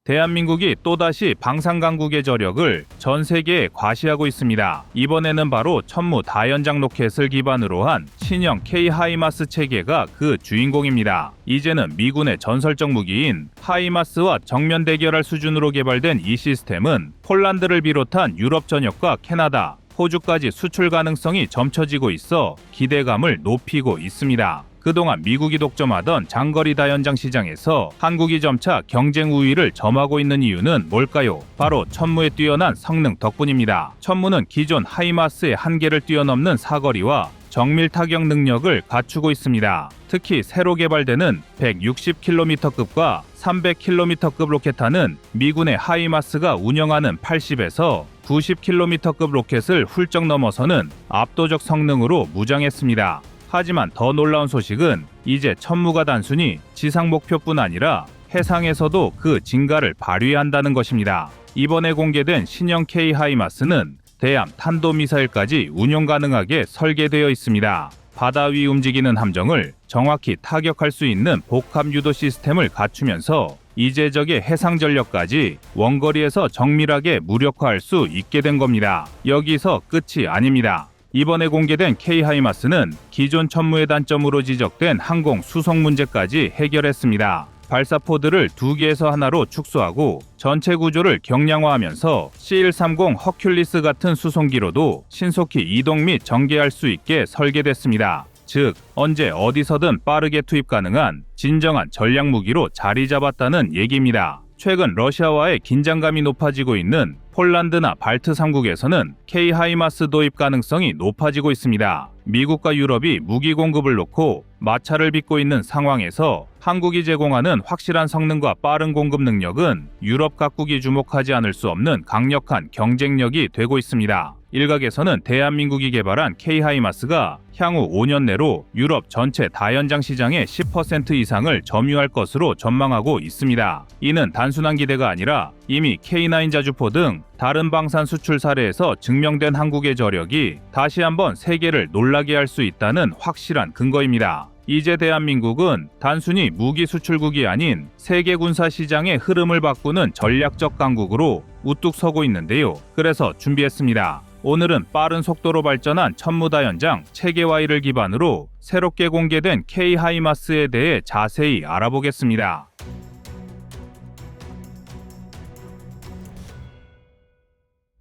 대한민국이 또다시 방산강국의 저력을 전 세계에 과시하고 있습니다. 이번에는 바로 천무 다연장 로켓을 기반으로 한 신형 K-하이마스 체계가 그 주인공입니다. 이제는 미군의 전설적 무기인 하이마스와 정면 대결할 수준으로 개발된 이 시스템은 폴란드를 비롯한 유럽 전역과 캐나다, 호주까지 수출 가능성이 점쳐지고 있어 기대감을 높이고 있습니다. 그동안 미국이 독점하던 장거리 다연장 시장에서 한국이 점차 경쟁 우위를 점하고 있는 이유는 뭘까요? 바로 천무의 뛰어난 성능 덕분입니다. 천무는 기존 하이마스의 한계를 뛰어넘는 사거리와 정밀 타격 능력을 갖추고 있습니다. 특히 새로 개발되는 160km급과 300km급 로켓탄은 미군의 하이마스가 운영하는 80에서 90km급 로켓을 훌쩍 넘어서는 압도적 성능으로 무장했습니다. 하지만 더 놀라운 소식은 이제 천무가 단순히 지상 목표뿐 아니라 해상에서도 그 진가를 발휘한다는 것입니다. 이번에 공개된 신형 K-하이마스는 대함 탄도미사일까지 운용 가능하게 설계되어 있습니다. 바다 위 움직이는 함정을 정확히 타격할 수 있는 복합 유도 시스템을 갖추면서 이제적의 해상 전력까지 원거리에서 정밀하게 무력화할 수 있게 된 겁니다. 여기서 끝이 아닙니다. 이번에 공개된 K-하이마스는 기존 천무의 단점으로 지적된 항공 수송 문제까지 해결했습니다. 발사포드를 2개에서 하나로 축소하고 전체 구조를 경량화하면서 C-130 허큘리스 같은 수송기로도 신속히 이동 및 전개할 수 있게 설계됐습니다. 즉, 언제 어디서든 빠르게 투입 가능한 진정한 전략 무기로 자리 잡았다는 얘기입니다. 최근 러시아와의 긴장감이 높아지고 있는 폴란드나 발트 3국에서는 K-하이마스 도입 가능성이 높아지고 있습니다. 미국과 유럽이 무기 공급을 놓고 마찰을 빚고 있는 상황에서 한국이 제공하는 확실한 성능과 빠른 공급 능력은 유럽 각국이 주목하지 않을 수 없는 강력한 경쟁력이 되고 있습니다. 일각에서는 대한민국이 개발한 K-하이마스가 향후 5년 내로 유럽 전체 다연장 시장의 10% 이상을 점유할 것으로 전망하고 있습니다. 이는 단순한 기대가 아니라 이미 K9 자주포 등 다른 방산 수출 사례에서 증명된 한국의 저력이 다시 한번 세계를 놀라게 할 수 있다는 확실한 근거입니다. 이제 대한민국은 단순히 무기 수출국이 아닌 세계 군사 시장의 흐름을 바꾸는 전략적 강국으로 우뚝 서고 있는데요. 그래서 준비했습니다. 오늘은 빠른 속도로 발전한 천무다연장 체계화를 기반으로 새롭게 공개된 K-하이마스에 대해 자세히 알아보겠습니다.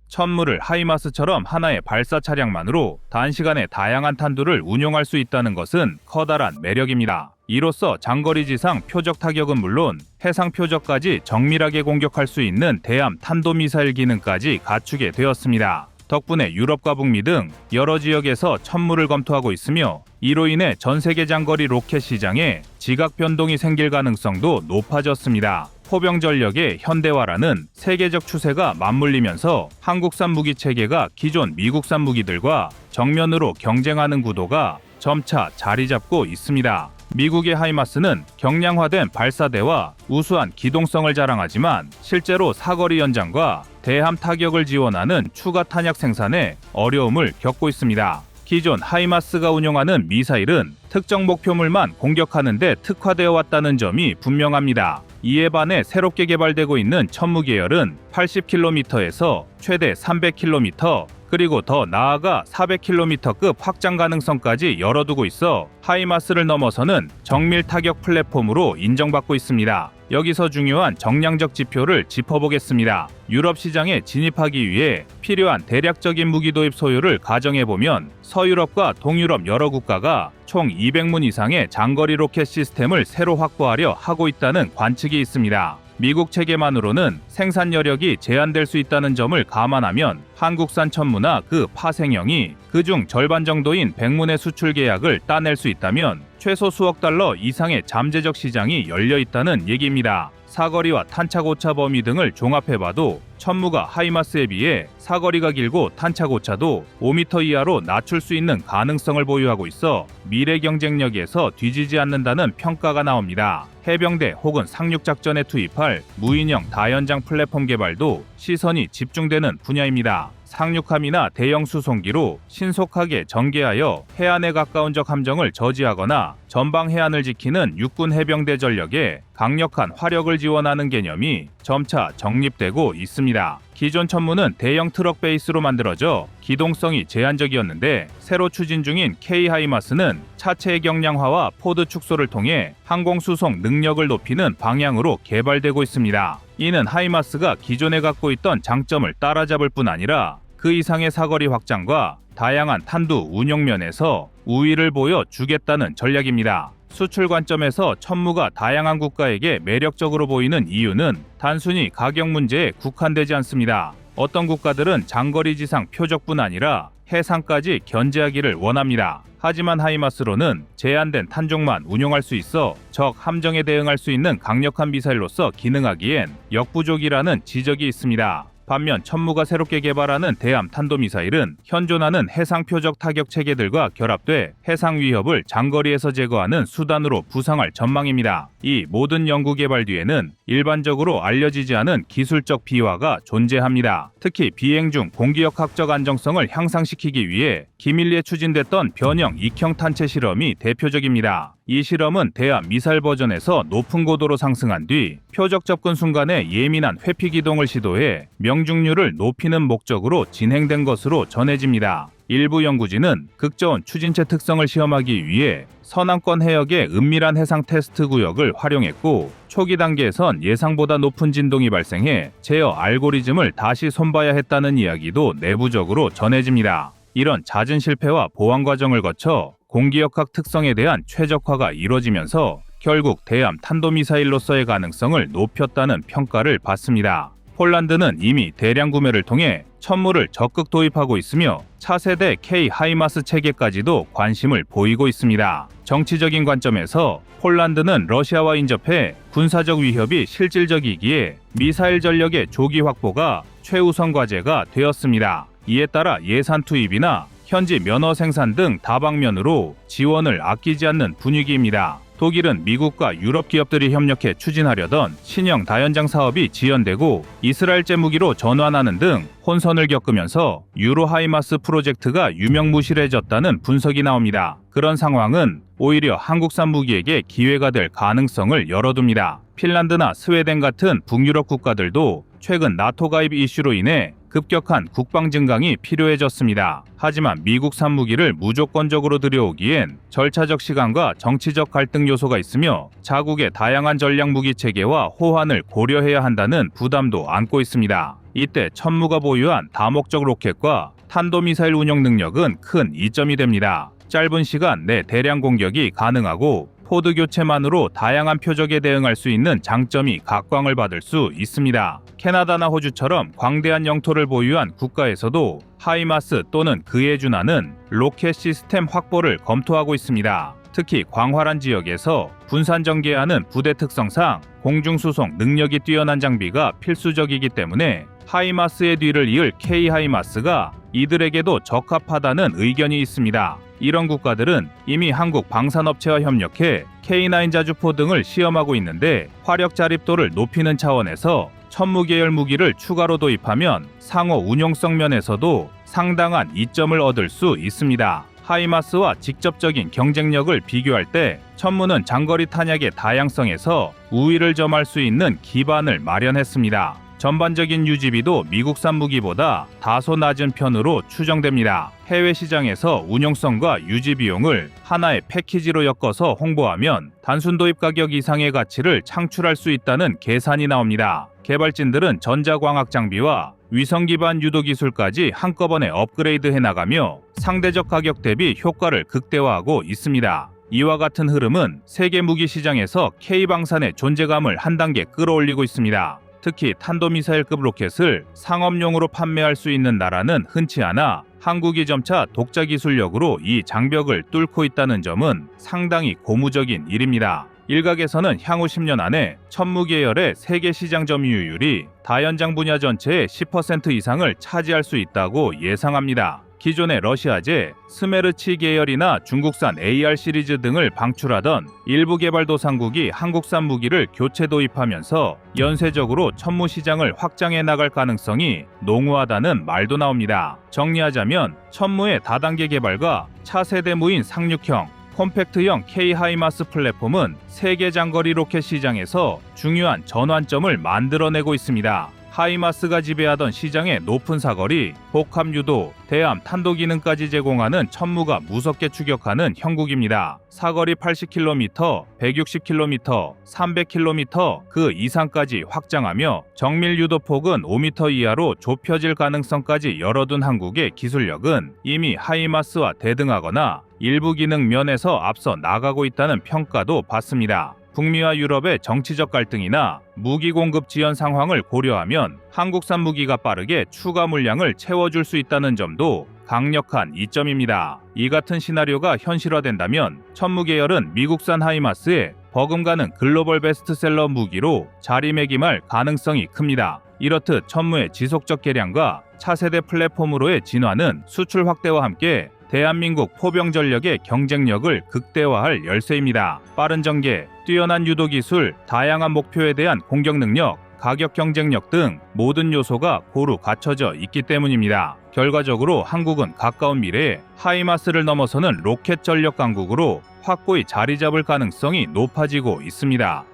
천무를 하이마스처럼 하나의 발사 차량만으로 단시간에 다양한 탄두를 운용할 수 있다는 것은 커다란 매력입니다. 이로써 장거리 지상 표적 타격은 물론 해상 표적까지 정밀하게 공격할 수 있는 대함 탄도미사일 기능까지 갖추게 되었습니다. 덕분에 유럽과 북미 등 여러 지역에서 천무를 검토하고 있으며 이로 인해 전 세계 장거리 로켓 시장에 지각 변동이 생길 가능성도 높아졌습니다. 포병 전력의 현대화라는 세계적 추세가 맞물리면서 한국산 무기 체계가 기존 미국산 무기들과 정면으로 경쟁하는 구도가 점차 자리 잡고 있습니다. 미국의 하이마스는 경량화된 발사대와 우수한 기동성을 자랑하지만 실제로 사거리 연장과 대함 타격을 지원하는 추가 탄약 생산에 어려움을 겪고 있습니다. 기존 하이마스가 운용하는 미사일은 특정 목표물만 공격하는 데 특화되어 왔다는 점이 분명합니다. 이에 반해 새롭게 개발되고 있는 천무 계열은 80km에서 최대 300km 그리고 더 나아가 400km급 확장 가능성까지 열어두고 있어 하이마스를 넘어서는 정밀 타격 플랫폼으로 인정받고 있습니다. 여기서 중요한 정량적 지표를 짚어보겠습니다. 유럽 시장에 진입하기 위해 필요한 대략적인 무기 도입 소요를 가정해보면 서유럽과 동유럽 여러 국가가 총 200문 이상의 장거리 로켓 시스템을 새로 확보하려 하고 있다는 관측이 있습니다. 미국 체계만으로는 생산 여력이 제한될 수 있다는 점을 감안하면 한국산 천무나 그 파생형이 그중 절반 정도인 100문의 수출 계약을 따낼 수 있다면 최소 수억 달러 이상의 잠재적 시장이 열려 있다는 얘기입니다. 사거리와 탄착 오차 범위 등을 종합해봐도 천무가 하이마스에 비해 사거리가 길고 탄차 고차도 5m 이하로 낮출 수 있는 가능성을 보유하고 있어 미래 경쟁력에서 뒤지지 않는다는 평가가 나옵니다. 해병대 혹은 상륙작전에 투입할 무인형 다연장 플랫폼 개발도 시선이 집중되는 분야입니다. 상륙함이나 대형 수송기로 신속하게 전개하여 해안에 가까운 적 함정을 저지하거나 전방 해안을 지키는 육군 해병대 전력에 강력한 화력을 지원하는 개념이 점차 정립되고 있습니다. 기존 천무는 대형 트럭 베이스로 만들어져 기동성이 제한적이었는데 새로 추진 중인 K-하이마스는 차체의 경량화와 포드 축소를 통해 항공수송 능력을 높이는 방향으로 개발되고 있습니다. 이는 하이마스가 기존에 갖고 있던 장점을 따라잡을 뿐 아니라 그 이상의 사거리 확장과 다양한 탄두 운용 면에서 우위를 보여주겠다는 전략입니다. 수출 관점에서 천무가 다양한 국가에게 매력적으로 보이는 이유는 단순히 가격 문제에 국한되지 않습니다. 어떤 국가들은 장거리 지상 표적뿐 아니라 해상까지 견제하기를 원합니다. 하지만 하이마스로는 제한된 탄종만 운용할 수 있어 적 함정에 대응할 수 있는 강력한 미사일로서 기능하기엔 역부족이라는 지적이 있습니다. 반면 천무가 새롭게 개발하는 대함 탄도미사일은 현존하는 해상 표적 타격 체계들과 결합돼 해상 위협을 장거리에서 제거하는 수단으로 부상할 전망입니다. 이 모든 연구 개발 뒤에는 일반적으로 알려지지 않은 기술적 비화가 존재합니다. 특히 비행 중 공기역학적 안정성을 향상시키기 위해 기밀리에 추진됐던 변형 익형 탄체 실험이 대표적입니다. 이 실험은 대함 미사일 버전에서 높은 고도로 상승한 뒤 표적 접근 순간에 예민한 회피 기동을 시도해 명중률을 높이는 목적으로 진행된 것으로 전해집니다. 일부 연구진은 극저온 추진체 특성을 시험하기 위해 서남권 해역의 은밀한 해상 테스트 구역을 활용했고 초기 단계에선 예상보다 높은 진동이 발생해 제어 알고리즘을 다시 손봐야 했다는 이야기도 내부적으로 전해집니다. 이런 잦은 실패와 보완 과정을 거쳐 공기역학 특성에 대한 최적화가 이뤄지면서 결국 대함 탄도미사일로서의 가능성을 높였다는 평가를 받습니다. 폴란드는 이미 대량 구매를 통해 천무를 적극 도입하고 있으며 차세대 K-하이마스 체계까지도 관심을 보이고 있습니다. 정치적인 관점에서 폴란드는 러시아와 인접해 군사적 위협이 실질적이기에 미사일 전력의 조기 확보가 최우선 과제가 되었습니다. 이에 따라 예산 투입이나 현지 면허 생산 등 다방면으로 지원을 아끼지 않는 분위기입니다. 독일은 미국과 유럽 기업들이 협력해 추진하려던 신형 다연장 사업이 지연되고 이스라엘제 무기로 전환하는 등 혼선을 겪으면서 유로 하이마스 프로젝트가 유명무실해졌다는 분석이 나옵니다. 그런 상황은 오히려 한국산 무기에게 기회가 될 가능성을 열어둡니다. 핀란드나 스웨덴 같은 북유럽 국가들도 최근 나토 가입 이슈로 인해 급격한 국방 증강이 필요해졌습니다. 하지만 미국산 무기를 무조건적으로 들여오기엔 절차적 시간과 정치적 갈등 요소가 있으며 자국의 다양한 전략 무기 체계와 호환을 고려해야 한다는 부담도 안고 있습니다. 이때 천무가 보유한 다목적 로켓과 탄도미사일 운용 능력은 큰 이점이 됩니다. 짧은 시간 내 대량 공격이 가능하고 포드 교체만으로 다양한 표적에 대응할 수 있는 장점이 각광을 받을 수 있습니다. 캐나다나 호주처럼 광대한 영토를 보유한 국가에서도 하이마스 또는 그에 준하는 로켓 시스템 확보를 검토하고 있습니다. 특히 광활한 지역에서 분산 전개하는 부대 특성상 공중수송 능력이 뛰어난 장비가 필수적이기 때문에 하이마스의 뒤를 이을 K-하이마스가 이들에게도 적합하다는 의견이 있습니다. 이런 국가들은 이미 한국 방산업체와 협력해 K9 자주포 등을 시험하고 있는데 화력 자립도를 높이는 차원에서 천무 계열 무기를 추가로 도입하면 상호 운용성 면에서도 상당한 이점을 얻을 수 있습니다. 하이마스와 직접적인 경쟁력을 비교할 때 천무는 장거리 탄약의 다양성에서 우위를 점할 수 있는 기반을 마련했습니다. 전반적인 유지비도 미국산 무기보다 다소 낮은 편으로 추정됩니다. 해외 시장에서 운용성과 유지 비용을 하나의 패키지로 엮어서 홍보하면 단순 도입 가격 이상의 가치를 창출할 수 있다는 계산이 나옵니다. 개발진들은 전자광학 장비와 위성 기반 유도 기술까지 한꺼번에 업그레이드 해나가며 상대적 가격 대비 효과를 극대화하고 있습니다. 이와 같은 흐름은 세계 무기 시장에서 K방산의 존재감을 한 단계 끌어올리고 있습니다. 특히 탄도미사일급 로켓을 상업용으로 판매할 수 있는 나라는 흔치 않아 한국이 점차 독자 기술력으로 이 장벽을 뚫고 있다는 점은 상당히 고무적인 일입니다. 일각에서는 향후 10년 안에 천무 계열의 세계 시장 점유율이 다연장 분야 전체의 10% 이상을 차지할 수 있다고 예상합니다. 기존의 러시아제, 스메르치 계열이나 중국산 AR 시리즈 등을 방출하던 일부 개발도상국이 한국산 무기를 교체 도입하면서 연쇄적으로 천무 시장을 확장해 나갈 가능성이 농후하다는 말도 나옵니다. 정리하자면 천무의 다단계 개발과 차세대 무인 상륙형, 컴팩트형 K-하이마스 플랫폼은 세계 장거리 로켓 시장에서 중요한 전환점을 만들어내고 있습니다. 하이마스가 지배하던 시장의 높은 사거리, 복합 유도, 대함 탄도 기능까지 제공하는 천무가 무섭게 추격하는 형국입니다. 사거리 80km, 160km, 300km 그 이상까지 확장하며 정밀 유도폭은 5m 이하로 좁혀질 가능성까지 열어둔 한국의 기술력은 이미 하이마스와 대등하거나 일부 기능 면에서 앞서 나가고 있다는 평가도 받습니다. 북미와 유럽의 정치적 갈등이나 무기 공급 지연 상황을 고려하면 한국산 무기가 빠르게 추가 물량을 채워줄 수 있다는 점도 강력한 이점입니다. 이 같은 시나리오가 현실화된다면 천무 계열은 미국산 하이마스에 버금가는 글로벌 베스트셀러 무기로 자리매김할 가능성이 큽니다. 이렇듯 천무의 지속적 개량과 차세대 플랫폼으로의 진화는 수출 확대와 함께 대한민국 포병 전력의 경쟁력을 극대화할 열쇠입니다. 빠른 전개, 뛰어난 유도 기술, 다양한 목표에 대한 공격 능력, 가격 경쟁력 등 모든 요소가 고루 갖춰져 있기 때문입니다. 결과적으로 한국은 가까운 미래에 하이마스를 넘어서는 로켓 전력 강국으로 확고히 자리 잡을 가능성이 높아지고 있습니다.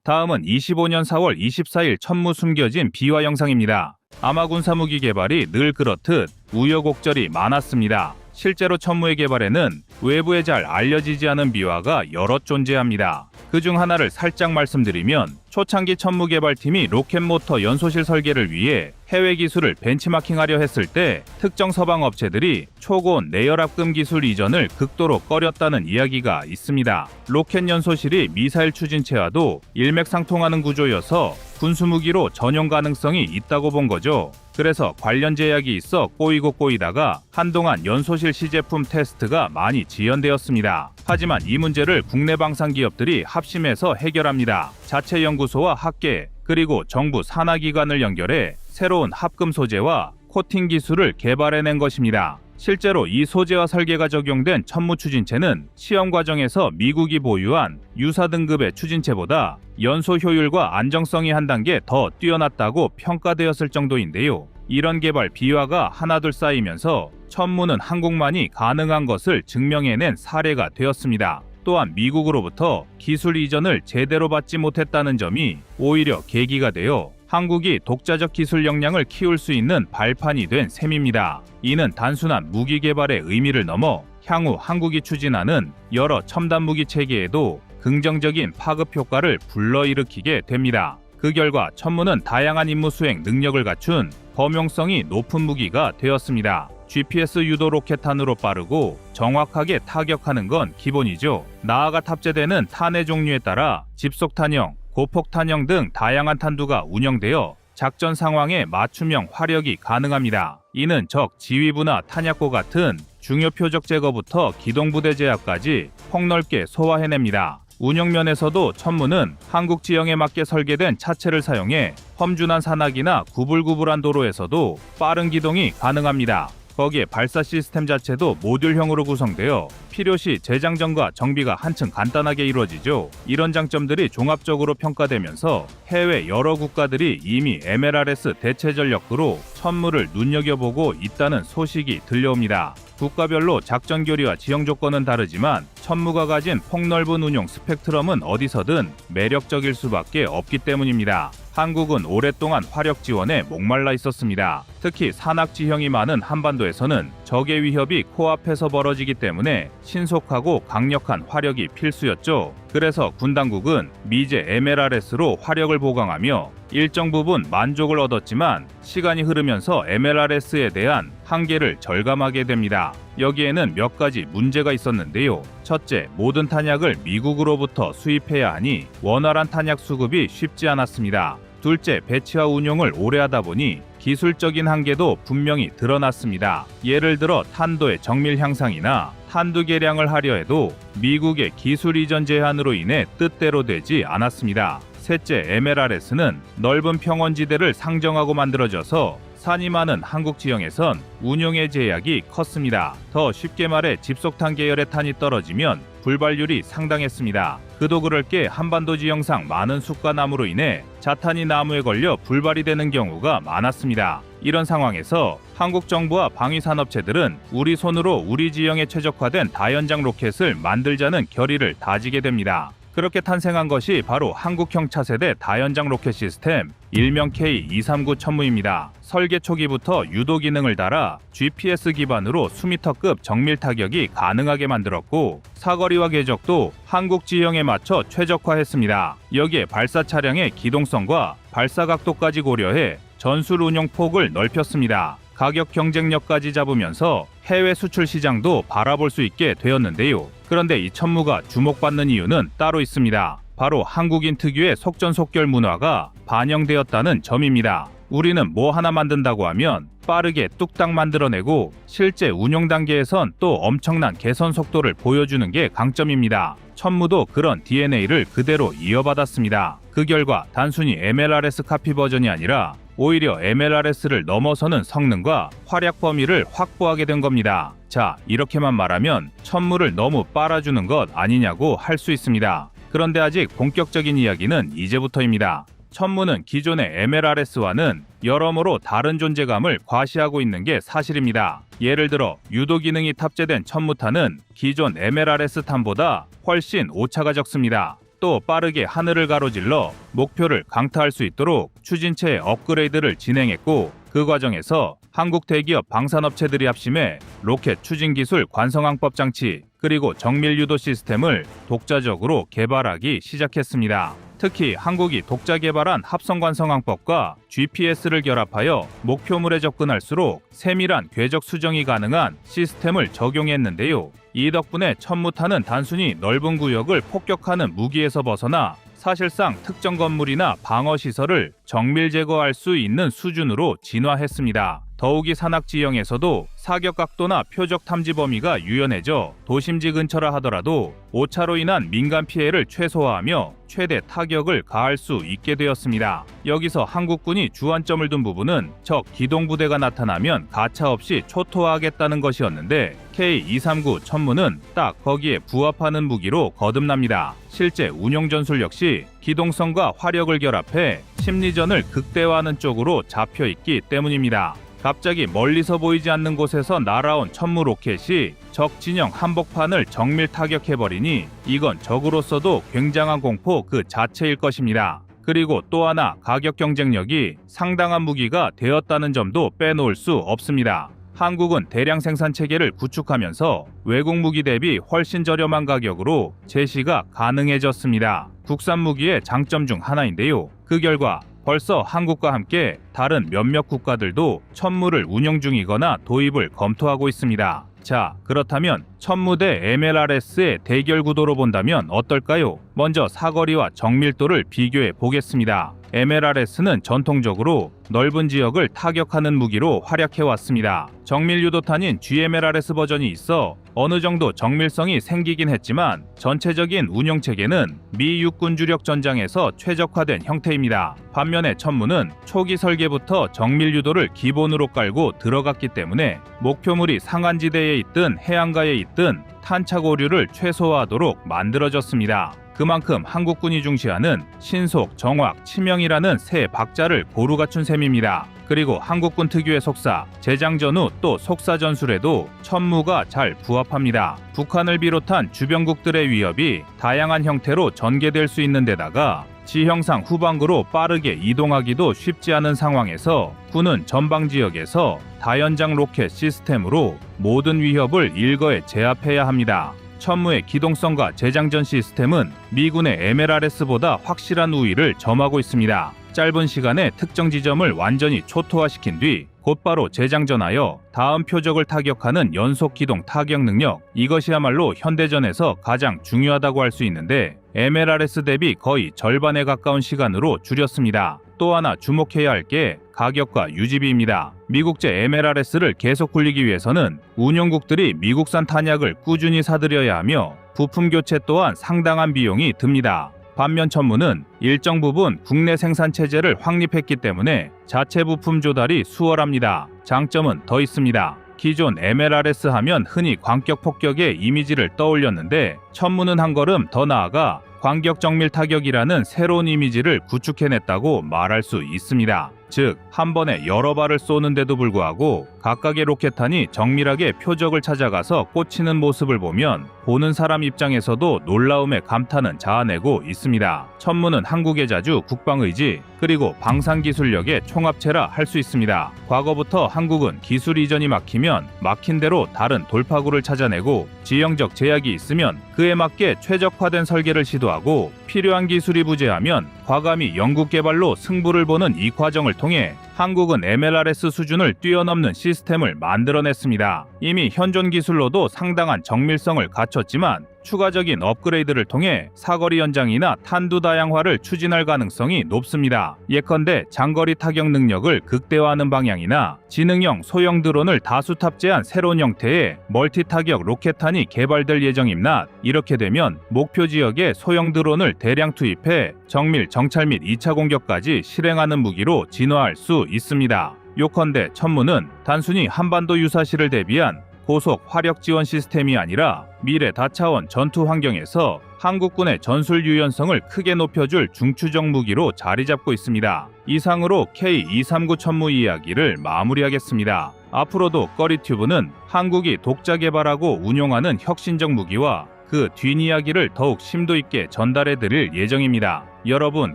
다음은 25년 4월 24일 천무 숨겨진 비화 영상입니다. 아마 군사무기 개발이 늘 그렇듯 우여곡절이 많았습니다. 실제로 천무의 개발에는 외부에 잘 알려지지 않은 비화가 여럿 존재합니다. 그중 하나를 살짝 말씀드리면 초창기 천무 개발팀이 로켓 모터 연소실 설계를 위해 해외 기술을 벤치마킹하려 했을 때 특정 서방 업체들이 초고온 내열압금 기술 이전을 극도로 꺼렸다는 이야기가 있습니다. 로켓 연소실이 미사일 추진체와도 일맥상통하는 구조여서 군수무기로 전용 가능성이 있다고 본 거죠. 그래서 관련 제약이 있어 꼬이고 꼬이다가 한동안 연소실 시제품 테스트가 많이 지연되었습니다. 하지만 이 문제를 국내 방산 기업들이 합심해서 해결합니다. 자체 연구소와 학계 그리고 정부 산하기관을 연결해 새로운 합금 소재와 코팅 기술을 개발해낸 것입니다. 실제로 이 소재와 설계가 적용된 천무 추진체는 시험 과정에서 미국이 보유한 유사 등급의 추진체보다 연소 효율과 안정성이 한 단계 더 뛰어났다고 평가되었을 정도인데요. 이런 개발 비화가 하나둘 쌓이면서 천무는 한국만이 가능한 것을 증명해낸 사례가 되었습니다. 또한 미국으로부터 기술 이전을 제대로 받지 못했다는 점이 오히려 계기가 되어 한국이 독자적 기술 역량을 키울 수 있는 발판이 된 셈입니다. 이는 단순한 무기 개발의 의미를 넘어 향후 한국이 추진하는 여러 첨단 무기 체계에도 긍정적인 파급 효과를 불러일으키게 됩니다. 그 결과 천무는 다양한 임무 수행 능력을 갖춘 범용성이 높은 무기가 되었습니다. GPS 유도 로켓탄으로 빠르고 정확하게 타격하는 건 기본이죠. 나아가 탑재되는 탄의 종류에 따라 집속탄형, 고폭탄형 등 다양한 탄두가 운영되어 작전 상황에 맞춤형 화력이 가능합니다. 이는 적 지휘부나 탄약고 같은 중요 표적 제거부터 기동부대 제압까지 폭넓게 소화해냅니다. 운영면에서도 천무는 한국 지형에 맞게 설계된 차체를 사용해 험준한 산악이나 구불구불한 도로에서도 빠른 기동이 가능합니다. 거기에 발사 시스템 자체도 모듈형으로 구성되어 필요시 재장전과 정비가 한층 간단하게 이루어지죠. 이런 장점들이 종합적으로 평가되면서 해외 여러 국가들이 이미 MLRS 대체 전력으로 천무를 눈여겨보고 있다는 소식이 들려옵니다. 국가별로 작전 교리와 지형 조건은 다르지만 천무가 가진 폭넓은 운용 스펙트럼은 어디서든 매력적일 수밖에 없기 때문입니다. 한국은 오랫동안 화력 지원에 목말라 있었습니다. 특히 산악 지형이 많은 한반도에서는 적의 위협이 코앞에서 벌어지기 때문에 신속하고 강력한 화력이 필수였죠. 그래서 군 당국은 미제 MLRS로 화력을 보강하며 일정 부분 만족을 얻었지만 시간이 흐르면서 MLRS에 대한 한계를 절감하게 됩니다. 여기에는 몇 가지 문제가 있었는데요. 첫째, 모든 탄약을 미국으로부터 수입해야 하니 원활한 탄약 수급이 쉽지 않았습니다. 둘째, 배치와 운용을 오래 하다 보니 기술적인 한계도 분명히 드러났습니다. 예를 들어 탄도의 정밀 향상이나 탄두 개량을 하려 해도 미국의 기술 이전 제한으로 인해 뜻대로 되지 않았습니다. 셋째, MLRS는 넓은 평원지대를 상정하고 만들어져서 산이 많은 한국 지형에선 운용의 제약이 컸습니다. 더 쉽게 말해 집속탄 계열의 탄이 떨어지면 불발률이 상당했습니다. 그도 그럴 게 한반도 지형상 많은 숲과 나무로 인해 자탄이 나무에 걸려 불발이 되는 경우가 많았습니다. 이런 상황에서 한국 정부와 방위산업체들은 우리 손으로 우리 지형에 최적화된 다연장 로켓을 만들자는 결의를 다지게 됩니다. 그렇게 탄생한 것이 바로 한국형 차세대 다연장 로켓 시스템 일명 K239 천무입니다. 설계 초기부터 유도 기능을 달아 GPS 기반으로 수미터급 정밀 타격이 가능하게 만들었고 사거리와 궤적도 한국 지형에 맞춰 최적화했습니다. 여기에 발사 차량의 기동성과 발사 각도까지 고려해 전술 운용 폭을 넓혔습니다. 가격 경쟁력까지 잡으면서 해외 수출 시장도 바라볼 수 있게 되었는데요. 그런데 이 천무가 주목받는 이유는 따로 있습니다. 바로 한국인 특유의 속전속결 문화가 반영되었다는 점입니다. 우리는 뭐 하나 만든다고 하면 빠르게 뚝딱 만들어내고 실제 운용 단계에선 또 엄청난 개선 속도를 보여주는 게 강점입니다. 천무도 그런 DNA를 그대로 이어받았습니다. 그 결과 단순히 MLRS 카피 버전이 아니라 오히려 MLRS를 넘어서는 성능과 활약 범위를 확보하게 된 겁니다. 자, 이렇게만 말하면 천무를 너무 빨아주는 것 아니냐고 할 수 있습니다. 그런데 아직 본격적인 이야기는 이제부터입니다. 천무는 기존의 MLRS와는 여러모로 다른 존재감을 과시하고 있는 게 사실입니다. 예를 들어 유도 기능이 탑재된 천무탄은 기존 MLRS 탄보다 훨씬 오차가 적습니다. 또 빠르게 하늘을 가로질러 목표를 강타할 수 있도록 추진체 업그레이드를 진행했고 그 과정에서 한국 대기업 방산업체들이 합심해 로켓 추진기술 관성항법 장치 그리고 정밀 유도 시스템을 독자적으로 개발하기 시작했습니다. 특히 한국이 독자 개발한 합성관성항법과 GPS를 결합하여 목표물에 접근할수록 세밀한 궤적 수정이 가능한 시스템을 적용했는데요. 이 덕분에 천무탄은 단순히 넓은 구역을 폭격하는 무기에서 벗어나 사실상 특정 건물이나 방어시설을 정밀 제거할 수 있는 수준으로 진화했습니다. 더욱이 산악 지형에서도 사격 각도나 표적 탐지 범위가 유연해져 도심지 근처라 하더라도 오차로 인한 민간 피해를 최소화하며 최대 타격을 가할 수 있게 되었습니다. 여기서 한국군이 주안점을 둔 부분은 적 기동부대가 나타나면 가차없이 초토화하겠다는 것이었는데 K239 천무는 딱 거기에 부합하는 무기로 거듭납니다. 실제 운용 전술 역시 기동성과 화력을 결합해 심리전을 극대화하는 쪽으로 잡혀있기 때문입니다. 갑자기 멀리서 보이지 않는 곳에서 날아온 천무 로켓이 적 진영 한복판을 정밀 타격해버리니 이건 적으로서도 굉장한 공포 그 자체일 것입니다. 그리고 또 하나 가격 경쟁력이 상당한 무기가 되었다는 점도 빼놓을 수 없습니다. 한국은 대량 생산 체계를 구축하면서 외국 무기 대비 훨씬 저렴한 가격으로 제시가 가능해졌습니다. 국산 무기의 장점 중 하나인데요. 그 결과 벌써 한국과 함께 다른 몇몇 국가들도 천무를 운영 중이거나 도입을 검토하고 있습니다. 자, 그렇다면 천무 대 MLRS의 대결 구도로 본다면 어떨까요? 먼저 사거리와 정밀도를 비교해 보겠습니다. MLRS는 전통적으로 넓은 지역을 타격하는 무기로 활약해왔습니다. 정밀 유도탄인 GMLRS 버전이 있어 어느 정도 정밀성이 생기긴 했지만 전체적인 운용체계는 미 육군 주력 전장에서 최적화된 형태입니다. 반면에 천무는 초기 설계부터 정밀 유도를 기본으로 깔고 들어갔기 때문에 목표물이 상한지대에 있든 해안가에 있든 탄착 오류를 최소화하도록 만들어졌습니다. 그만큼 한국군이 중시하는 신속, 정확, 치명이라는 세 박자를 고루 갖춘 셈입니다. 그리고 한국군 특유의 속사, 제장 전후 또 속사 전술에도 천무가 잘 부합합니다. 북한을 비롯한 주변국들의 위협이 다양한 형태로 전개될 수 있는 데다가 지형상 후방구로 빠르게 이동하기도 쉽지 않은 상황에서 군은 전방 지역에서 다연장 로켓 시스템으로 모든 위협을 일거에 제압해야 합니다. 천무의 기동성과 재장전 시스템은 미군의 MLRS보다 확실한 우위를 점하고 있습니다. 짧은 시간에 특정 지점을 완전히 초토화시킨 뒤 곧바로 재장전하여 다음 표적을 타격하는 연속 기동 타격 능력, 이것이야말로 현대전에서 가장 중요하다고 할 수 있는데 MLRS 대비 거의 절반에 가까운 시간으로 줄였습니다. 또 하나 주목해야 할 게 가격과 유지비입니다. 미국제 MLRS를 계속 굴리기 위해서는 운용국들이 미국산 탄약을 꾸준히 사들여야 하며 부품 교체 또한 상당한 비용이 듭니다. 반면 천무는 일정 부분 국내 생산 체제를 확립했기 때문에 자체 부품 조달이 수월합니다. 장점은 더 있습니다. 기존 MLRS 하면 흔히 광격 폭격의 이미지를 떠올렸는데 천무는 한 걸음 더 나아가 광격 정밀 타격이라는 새로운 이미지를 구축해냈다고 말할 수 있습니다. 즉, 한 번에 여러 발을 쏘는데도 불구하고 각각의 로켓탄이 정밀하게 표적을 찾아가서 꽂히는 모습을 보면 보는 사람 입장에서도 놀라움의 감탄은 자아내고 있습니다. 천무는 한국의 자주, 국방의지, 그리고 방산기술력의 총합체라 할 수 있습니다. 과거부터 한국은 기술 이전이 막히면 막힌 대로 다른 돌파구를 찾아내고 지형적 제약이 있으면 그에 맞게 최적화된 설계를 시도하고 필요한 기술이 부재하면 과감히 연구 개발로 승부를 보는 이 과정을 통해 한국은 MLRS 수준을 뛰어넘는 시스템을 만들어냈습니다. 이미 현존 기술로도 상당한 정밀성을 갖췄지만 추가적인 업그레이드를 통해 사거리 연장이나 탄두 다양화를 추진할 가능성이 높습니다. 예컨대 장거리 타격 능력을 극대화하는 방향이나 지능형 소형 드론을 다수 탑재한 새로운 형태의 멀티 타격 로켓탄이 개발될 예정임나 이렇게 되면 목표 지역에 소형 드론을 대량 투입해 정밀, 정찰 및 2차 공격까지 실행하는 무기로 진화할 수 있습니다. 요컨대 천무는 단순히 한반도 유사시를 대비한 고속 화력 지원 시스템이 아니라 미래 다차원 전투 환경에서 한국군의 전술 유연성을 크게 높여줄 중추적 무기로 자리 잡고 있습니다. 이상으로 K239 천무 이야기를 마무리하겠습니다. 앞으로도 꺼리튜브는 한국이 독자 개발하고 운용하는 혁신적 무기와 그 뒷이야기를 더욱 심도 있게 전달해 드릴 예정입니다. 여러분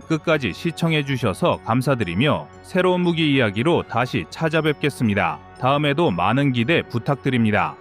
끝까지 시청해 주셔서 감사드리며 새로운 무기 이야기로 다시 찾아뵙겠습니다. 다음에도 많은 기대 부탁드립니다.